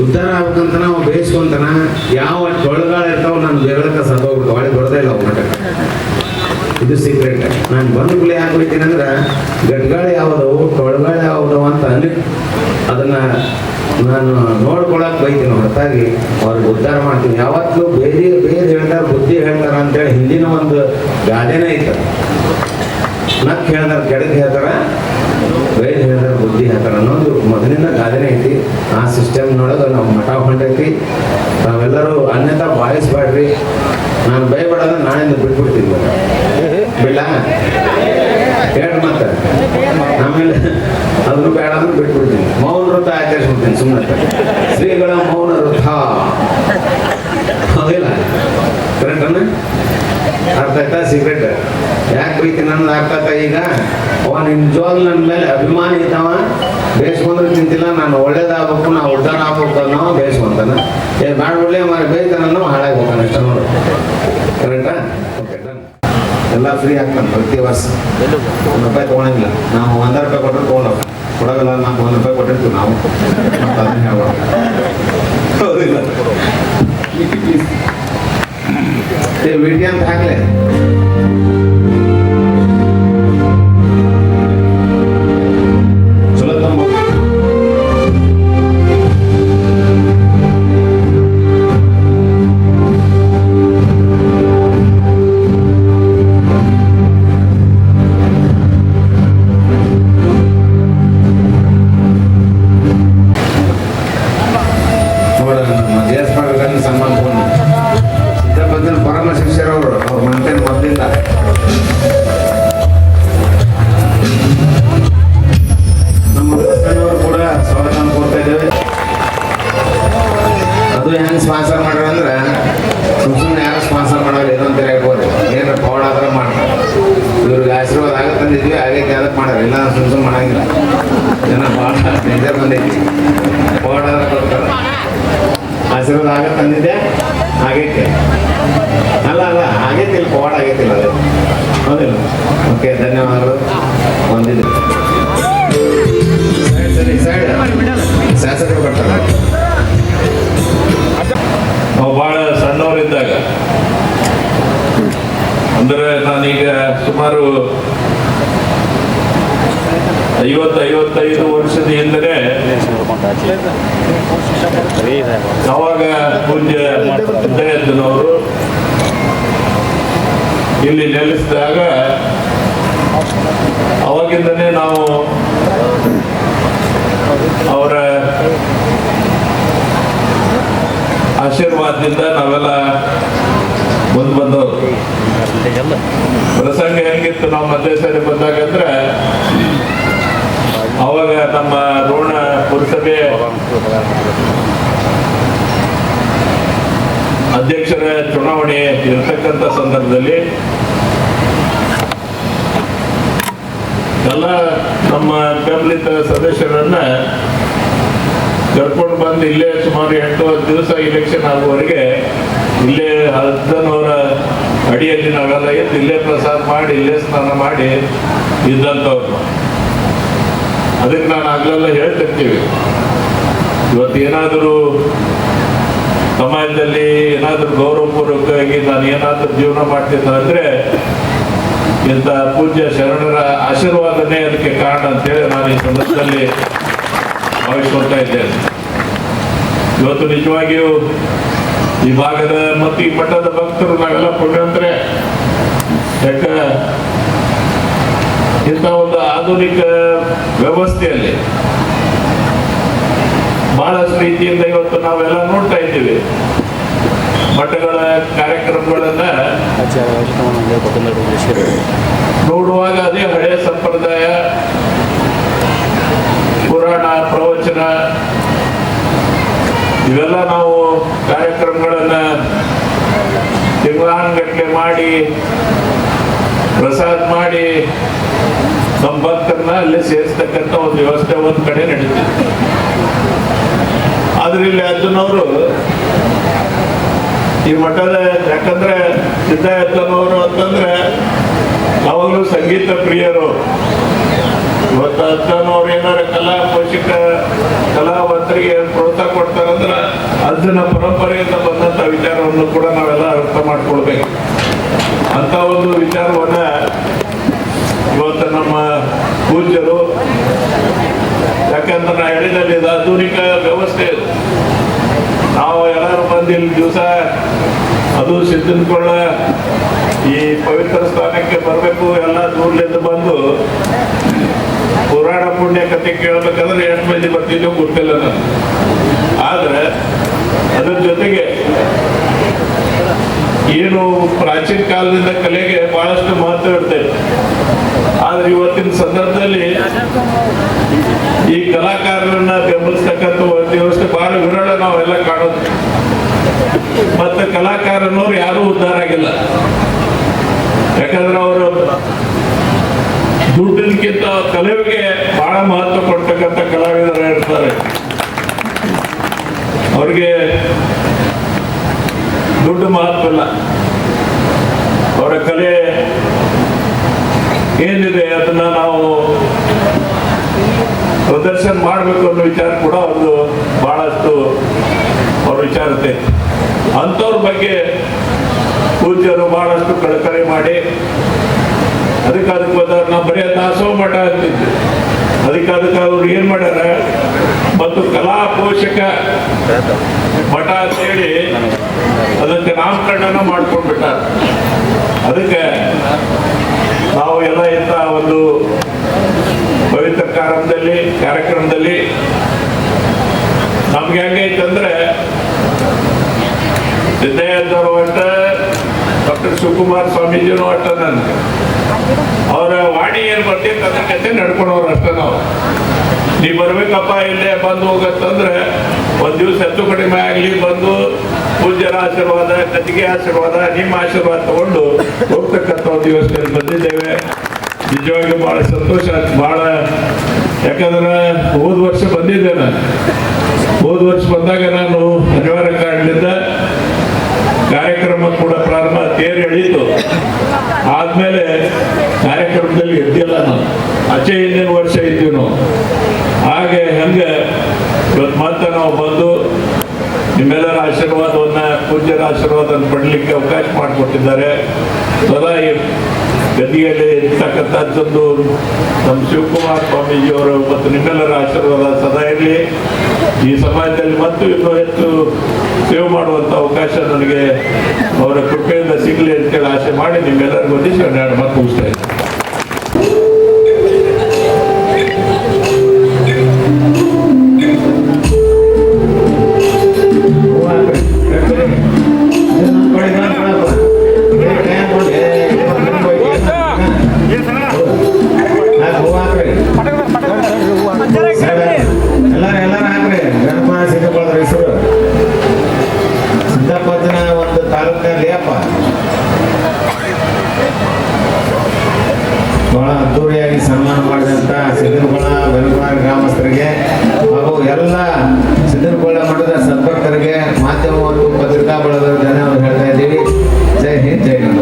ಉದ್ಧಾರ ಆಗ್ಬೇಕಂತ ನಾವು ಬೇಯಿಸ್ಕೊಂತಾನ ಯಾವ ತೊಳಗಾಳ ಇರ್ತಾವ ನಾನು ಬೇರೆದಕ್ಕೆ ಸತ್ತೋಗ್ಬಿಟ್ಟು ಒಳಗೆ ಬರೋದೇ ಇಲ್ಲ ಅವು ಮಠಕ್ಕೆ. ಇದು ಸೀಕ್ರೆಟ್. ನಾನು ಬಂದು ಗುಳಿ ಹಾಕ್ಬಿಡ್ತೀನಿ ಅಂದ್ರೆ ಗಡ್ಗಾಳಿ ಯಾವುದವು ತೊಳಗಾಳಿ ಯಾವುದವು ಅಂತ ಅದನ್ನ ನಾನು ನೋಡ್ಕೊಳಕ್ ಬೈತೀನಿ. ಹೊರತಾಗಿ ಅವ್ರಿಗೆ ಉದ್ಧಾರ ಮಾಡ್ತೀನಿ. ಯಾವತ್ತೂ ಬೇರೆ ಬೇರೆ ಹೇಳ್ತಾರ ಬುದ್ಧಿ ಹೇಳ್ತಾರ ಅಂತೇಳಿ ಹಿಂದಿನ ಒಂದು ಗಾದೆನೇ ಐತ. ನಕ್ ಹೇಳ್ತಾರ ಕೆಡಕ್ ಹೇಳ್ತಾರ, ಬೇರೆ ಹೇಳ್ತಾರ ಬುದ್ಧಿ ಹೇಳ್ತಾರ ಅನ್ನೋದು ಮೊದಲಿನ ಗಾದೆನೇ ಐತಿ. ಆ ಸಿಸ್ಟಮ್ನೊಳಗೆ ನಾವು ಮಠ ಹೊಂಟೈತಿ. ನಾವೆಲ್ಲರೂ ಅನ್ಯತಾ ಭಾವಿಸ್ಬೇಡ್ರಿ. ನಾನು ಭಯಪಡೋದ ನಾಳೆಯಿಂದ ಬಿಟ್ಬಿಡ್ತೀನಿ. ಬಿಡ್ಲ ಹೇಳ್ರಿ ಮತ್ತೆ ಆಮೇಲೆ ಅದನ್ನು ಬೇಡ ಅಂದ್ರೆ ಬಿಟ್ಬಿಡ್ತೀನಿ. ಮೌನ ವೃತ ಆಚರಿಸ್ಬಿಡ್ತೀನಿ ಸುಮ್ಮನೆ. ಶ್ರೀಗಳ ಮೌನ ವೃತ ಹೌದಿಲ್ಲ? ಕರೆಕ್ಟನ್ನ ಅರ್ಥ ಆಯ್ತಾ? ಸೀಕ್ರೆಟ್ ಯಾಕೆ ಬೈತೀನಿ ಅನ್ನೋದು ಅರ್ಥ ಆಯ್ತಾ? ಈಗ ಅವ ನಿಜವಾಗ್ಲೂ ನನ್ನ ಮೇಲೆ ಅಭಿಮಾನಿ ಇದ್ದಾವ. ಬೇಯಿಸ್ಕೊಂಡ್ರೆ ತಿಂತಿಲ್ಲ, ನಾನು ಒಳ್ಳೇದಾಗಬೇಕು, ನಾವು ಉದ್ಧಾರ ಆಗ್ಬೇಕು ಅನ್ನೋ ಬೇಯಿಸ್ಕೊಂತಾನ. ಬೇಡ ಒಳ್ಳೆ ಬೇಯ್ತಾನೋ ಹಾಳಾಗಿ ಹೋಗ್ತಾನೆ ಅಷ್ಟ ನೋಡು. ಕರೆಕ್ಟಾ? Okay done. ಎಲ್ಲ ಫ್ರೀ ಆಗ್ತಾನೆ ಪ್ರತಿ ವರ್ಷ. ₹1 ತೊಗೊಳಂಗಿಲ್ಲ. ನಾವು ₹100 ಕೊಟ್ಟರೆ ತೊಗೊಂಡೋಗ ಕೊಡೋಲ್ಲ. ನಾವು ₹100 ಕೊಟ್ಟಿರ್ತೀವಿ ನಾವು. ಅದನ್ನ ಹೇಳ್ಬಾರ್ದು. ಹೌದಿಲ್ಲ? ವಿಟಿ ಅಂತ ಹಾಕ್ಲೆ. ಚಲೋ ತಮ್ಮ ಪರಮ ಶಿಷ್ಯರವರು ಅವ್ರ ಮಂಟೇನ್ ಮೊದಲಿಂದ ನಮ್ಮ ಅವರು ಕೂಡ ಸ್ವಾಗತ ಕೊಡ್ತಾ ಇದ್ದೇವೆ. ಅದು ಹೆಂಗೆ ಸ್ಪಾನ್ಸರ್ ಮಾಡ್ರ ಅಂದ್ರೆ ಸುಮ್ಮನೆ ಯಾರು ಸ್ಪಾನ್ಸರ್ ಮಾಡೋಲ್ಲ. ಏನಂತ ಹೇಳ್ಬೋದು, ಏನಾರ ಪೌಡ್ ಆದ್ರೆ ಮಾಡ್ತಾರೆ. ಇವ್ರಿಗೆ ಆಶೀರ್ವಾದ ಆಗತ್ತಂದಿದ್ವಿ, ಆಗೈತಿ ಅದಕ್ಕೆ ಮಾಡ್ಯಾರ. ಇಲ್ಲ ಸುಮ್ಮನೆ ಮಾಡಂಗಿಲ್ಲ. ಜನ ಭಾಳ ಬೇಜಾರು ಬಂದೈತಿ. ಪೌಡ್ ಆದ್ರೆ ಕೊಡ್ತಾರೆ. ಆಶೀರ್ವಾದ ಆಗತ್ತಂದಿದ್ದೆ, ಆಗೈತೆ. ಅಲ್ಲ ಆಗೈತಿ, ಇಲ್ಲಿ ಪವಾಡ ಆಗೈತಿಲ್ಲ ಅದು. ಹೌದಿಲ್ಲ? ಓಕೆ, ಧನ್ಯವಾದಗಳು. ಬಂದಿದ್ದೆ ಸೈಡ್ ಶಾಸಕರು ಬರ್ತಾರೆ. ನಾವು ಭಾಳ ಸಣ್ಣವರಿದ್ದಾಗ ಅಂದರೆ ನಾನೀಗ ಸುಮಾರು 50-55 ವರ್ಷದ ಹಿಂದೆ ಅವಾಗ ಪೂಜ್ಯ ಸಿದ್ದಯ್ಯನವರು ಇಲ್ಲಿ ನೆಲೆಸಿದಾಗ ಅವಾಗಿಂದನೇ ನಾವು ಅವರ ಆಶೀರ್ವಾದದಿಂದ ನಾವೆಲ್ಲ ಮುಂದೆ ಬಂದವರು. ಪ್ರಸಂಗ ಹೆಂಗಿತ್ತು ನಾವು ಮಧ್ಯಸ್ಥಾನ ಬಂದಾಗ ಅಂದ್ರೆ ಅವಾಗ ನಮ್ಮ ರೋಣ ಪುರಸಭೆ ಅಧ್ಯಕ್ಷರ ಚುನಾವಣೆ ಇರತಕ್ಕಂಥ ಸಂದರ್ಭದಲ್ಲಿ ಎಲ್ಲ ನಮ್ಮ ಬೆಂಬಲಿತ ಸದಸ್ಯರನ್ನ ಕರ್ಕೊಂಡು ಬಂದು ಇಲ್ಲೇ ಸುಮಾರು 8-10 ದಿವಸ ಇಲೆಕ್ಷನ್ ಆಗುವವರೆಗೆ ಇಲ್ಲೇ ಹದ್ದನವರ ಅಡಿಯಲ್ಲಿ ನಾವೆಲ್ಲ ಎದ್ದು ಇಲ್ಲೇ ಪ್ರಸಾದ ಮಾಡಿ ಇಲ್ಲೇ ಸ್ನಾನ ಮಾಡಿ ಇದ್ದಂಥವ್ರು. ಅದಕ್ಕೆ ನಾನು ಆಗ್ಲೆಲ್ಲ ಹೇಳ್ತಿರ್ತೀವಿ, ಇವತ್ತೇನಾದರೂ ಸಮಾಜದಲ್ಲಿ ಏನಾದರೂ ಗೌರವಪೂರ್ವಕವಾಗಿ ನಾನು ಏನಾದರೂ ಜೀವನ ಮಾಡ್ತಿದ್ದ ಅಂದ್ರೆ ಇಂಥ ಪೂಜ್ಯ ಶರಣರ ಆಶೀರ್ವಾದನೇ ಅದಕ್ಕೆ ಕಾರಣ ಅಂತೇಳಿ ನಾನು ಈ ಸಂದರ್ಭದಲ್ಲಿ ಭಾವಿಸ್ಕೊಳ್ತಾ ಇದ್ದೇನೆ. ಇವತ್ತು ನಿಜವಾಗಿಯೂ ಈ ಭಾಗದ ಮತ್ತು ಈ ಮಠದ ಭಕ್ತರು ನಾವೆಲ್ಲ ಪುಣ್ಯವಂತರೇ. ಯಾಕ ಇಂಥ ಒಂದು ಆಧುನಿಕ ವ್ಯವಸ್ಥೆಯಲ್ಲಿ ಬಹಳಷ್ಟು ರೀತಿಯಿಂದ ಇವತ್ತು ನಾವೆಲ್ಲ ನೋಡ್ತಾ ಇದ್ದೀವಿ. ಮಠಗಳ ಕಾರ್ಯಕ್ರಮಗಳನ್ನ ನೋಡುವಾಗ ಅದೇ ಹಳೆಯ ಸಂಪ್ರದಾಯ, ಪುರಾಣ ಪ್ರವಚನ ಇವೆಲ್ಲ ನಾವು ಕಾರ್ಯಕ್ರಮಗಳನ್ನ ತಿಂಗಳಾನುಗಟ್ಟಲೆ ಮಾಡಿ ಪ್ರಸಾದ ಮಾಡಿ ನಮ್ಮ ಭಕ್ತರನ್ನ ಅಲ್ಲಿ ಸೇರಿಸ್ತಕ್ಕಂಥ ಒಂದು ವ್ಯವಸ್ಥೆ ಒಂದ್ ಕಡೆ ನಡೀತಿದೆ. ಆದ್ರೆ ಇಲ್ಲಿ ಅಜ್ಜನವರು ಈ ಮಠದ, ಯಾಕಂದ್ರೆ ಸಿದ್ದಯ್ಯನವರು ಅಂತಂದ್ರೆ ಯಾವಾಗಲೂ ಸಂಗೀತ ಪ್ರಿಯರು. ಇವತ್ತು ಅಜ್ಜನವ್ರು ಏನಾರ ಕಲಾ ಪೋಷಕ ಕಲಾವಂತರಿಗೆ ಪ್ರೋತ್ಸಾಹ ಕೊಡ್ತಾರಂದ್ರೆ ಅದನ್ನ ಪರಂಪರೆಯಿಂದ ಬಂದಂತ ವಿಚಾರವನ್ನು ಕೂಡ ನಾವೆಲ್ಲ ಅರ್ಥ ಮಾಡ್ಕೊಳ್ಬೇಕು. ಅಂತ ಒಂದು ವಿಚಾರವನ್ನ ಇವತ್ತು ನಮ್ಮ ಪೂಜ್ಯರು, ಯಾಕಂದ್ರೆ ನಾ ಹೇಳಿದಲ್ಲಿ ಇದು ಆಧುನಿಕ ವ್ಯವಸ್ಥೆ. ನಾವು ಎಲ್ಲರೂ ಬಂದು ಇಲ್ಲಿ ದಿವಸ ಅದು ಸಿದ್ದನಕೊಳ್ಳ ಈ ಪವಿತ್ರ ಸ್ಥಾನಕ್ಕೆ ಬರಬೇಕು, ಎಲ್ಲ ದೂರಲಿಂದ ಬಂದು ಪುರಾಣ ಪುಣ್ಯ ಕಥೆ ಕೇಳಬೇಕಂದ್ರೆ ಎಷ್ಟು ಮಂದಿ ಬರ್ತಿದ್ದೋ ಗೊತ್ತಿಲ್ಲ ನಾನು. ಆದ್ರೆ ಅದ್ರ ಜೊತೆಗೆ ಏನು ಪ್ರಾಚೀನ ಕಾಲದಿಂದ ಕಲೆಗೆ ಬಹಳಷ್ಟು ಮಹತ್ವ ಇರ್ತೈತೆ. ಆದ್ರೆ ಇವತ್ತಿನ ಸಂದರ್ಭದಲ್ಲಿ ಈ ಕಲಾಕಾರರನ್ನ ಬೆಂಬಲಿಸ್ತಕ್ಕಂಥ ಒಂದು ವ್ಯವಸ್ಥೆ ಬಹಳ ವಿರಳ ನಾವೆಲ್ಲ ಕಾಣೋದು. ಮತ್ತೆ ಕಲಾಕಾರನವ್ರು ಯಾರೂ ಉದ್ಧಾರ ಆಗಿಲ್ಲ. ಯಾಕಂದ್ರೆ ಅವರು ದುಡ್ಡಿನಕ್ಕಿಂತ ಕಲೆಗೆ ಬಹಳ ಮಹತ್ವ ಕೊಡ್ತಕ್ಕಂಥ ಕಲಾವಿದರು ಇರ್ತಾರೆ. ಅವ್ರಿಗೆ ದುಡ್ಡು ಮಹತ್ವ ಇಲ್ಲ. ಅವರ ಕಲೆ ಏನಿದೆ ಅದನ್ನ ನಾವು ಪ್ರದರ್ಶನ ಮಾಡಬೇಕು ಅನ್ನೋ ವಿಚಾರ ಕೂಡ ಅವ್ರದ್ದು ಬಹಳಷ್ಟು ಅವ್ರ ವಿಚಾರ ಇರುತ್ತೆ. ಅಂಥವ್ರ ಬಗ್ಗೆ ಪೂಜ್ಯರು ಬಹಳಷ್ಟು ಕಳಕಳಿ ಮಾಡಿ ಅದಕ್ಕೆ ನಾವು ಬರೀ ದಾಸೋಹ ಮಠ ಅಂತಿದ್ವಿ. ಅದಕ್ಕೆ ಅವ್ರು ಏನ್ ಮಾಡ್ಯಾರ, ಮತ್ತು ಕಲಾ ಪೋಷಕ ಮಠ ಅಂತೇಳಿ ಅದಕ್ಕೆ ನಾಮಕರಣ ಮಾಡ್ಕೊಂಡ್ಬಿಟ್ಟಾರ. ಅದಕ್ಕೆ ನಾವು ಎಲ್ಲ ಇಂಥ ಒಂದು ಪವಿತ್ರ ಕಾರ್ಯಕ್ರಮದಲ್ಲಿ ನಮ್ಗೆ ಹೆಂಗೈತಂದ್ರೆ ಸಿದ್ದಯ್ಯನವರು ಒಟ್ಟ, ಡಾಕ್ಟರ್ ಶಿವಕುಮಾರ್ ಸ್ವಾಮೀಜಿನೂ ಒಟ್ಟ, ನನ್ಗೆ ಅವರ ವಾಣಿ ಏನ್ ಬರ್ತೈತೆ ಅದ್ರ ಜೊತೆ ನಡ್ಕೊಂಡವ್ರು ಅಷ್ಟ. ನಾವು ನೀ ಬರ್ಬೇಕಪ್ಪ ಇಲ್ಲೇ ಬಂದು ಹೋಗತ್ತಂದ್ರೆ ಒಂದ್ ದಿವ್ಸ ಹೆಚ್ಚು ಕಡಿಮೆ ಆಗ್ಲಿ ಬಂದು ಪೂಜ್ಯರ ಆಶೀರ್ವಾದ, ಕತಿಗೆ ಆಶೀರ್ವಾದ, ನಿಮ್ಮ ಆಶೀರ್ವಾದ ತಗೊಂಡು ಹೋಗ್ತಕ್ಕಂಥ ಒಂದು ವ್ಯವಸ್ಥೆಯಲ್ಲಿ ಬಂದಿದ್ದೇವೆ. ನಿಜವಾಗಿ ಬಹಳ ಸಂತೋಷ ಆಯ್ತು. ಬಹಳ, ಯಾಕಂದ್ರೆ ಹೋದ ವರ್ಷ ಬಂದಿದ್ದೆ ನಾನು. ಹೋದ ವರ್ಷ ಬಂದಾಗ ನಾನು ಅನಿವಾರ್ಯ ಕಾರಣದಿಂದ ಕಾರ್ಯಕ್ರಮ ಕೂಡ ಪ್ರಾರಂಭ ತೇರು ಎಳೀತು. ಆದ್ಮೇಲೆ ಕಾರ್ಯಕ್ರಮದಲ್ಲಿ ಎದ್ದಿಲ್ಲ ನಾನು. ಆಚೆ ಹಿಂದಿನ ವರ್ಷ ಇದ್ದೀವಿ ನಾವು. ಹಾಗೆ ಹಂಗೆ ಇವತ್ತು ಮತ್ತೆ ನಾವು ಬಂದು ನಿಮ್ಮೆಲ್ಲರ ಆಶೀರ್ವಾದವನ್ನ, ಪೂಜ್ಯರ ಆಶೀರ್ವಾದವನ್ನು ಪಡಲಿಕ್ಕೆ ಅವಕಾಶ ಮಾಡಿಕೊಟ್ಟಿದ್ದಾರೆ. ಸದಾ ಈ ಗದಿಯಲ್ಲಿ ಇರ್ತಕ್ಕಂಥದ್ದೊಂದು ನಮ್ಮ ಶಿವಕುಮಾರ್ ಸ್ವಾಮೀಜಿಯವರು ಮತ್ತು ನಿಮ್ಮೆಲ್ಲರ ಆಶೀರ್ವಾದ ಸದಾ ಇರಲಿ. ಈ ಸಮಾಜದಲ್ಲಿ ಮತ್ತು ಇನ್ನೂ ಹೆಚ್ಚು ಸೇವೆ ಮಾಡುವಂಥ ಅವಕಾಶ ನನಗೆ ಅವರ ಕೃಪೆಯಿಂದ ಸಿಗಲಿ ಅಂತೇಳಿ ಆಸೆ ಮಾಡಿ ನಿಮ್ಮೆಲ್ಲರಿಗೂ ಒಂದಿಷ್ಟು ಎರಡು ಮಾತು ಮುಗಿಸ್ತಾ ಇದ್ದೀನಿ. ಬಹಳ ಅದ್ದೂರಿಯಾಗಿ ಸನ್ಮಾನ ಮಾಡಿದಂಥ ಸಿದ್ದನಕೊಳ್ಳ ಬೆಳಗಾವಿ ಗ್ರಾಮಸ್ಥರಿಗೆ ಹಾಗೂ ಎಲ್ಲ ಸಿದ್ದನಕೊಳ್ಳ ಮಠದ ಸದ್ಭಕ್ತರಿಗೆ, ಮಾಧ್ಯಮ ಮತ್ತು ಪತ್ರಿಕಾ ಬಳಗದ ಧನ್ಯವಾದ ಹೇಳ್ತಾ ಇದ್ದೀವಿ. ಜೈ ಹಿಂದ್, ಜೈ ಕನ್ನಡ.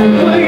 Oh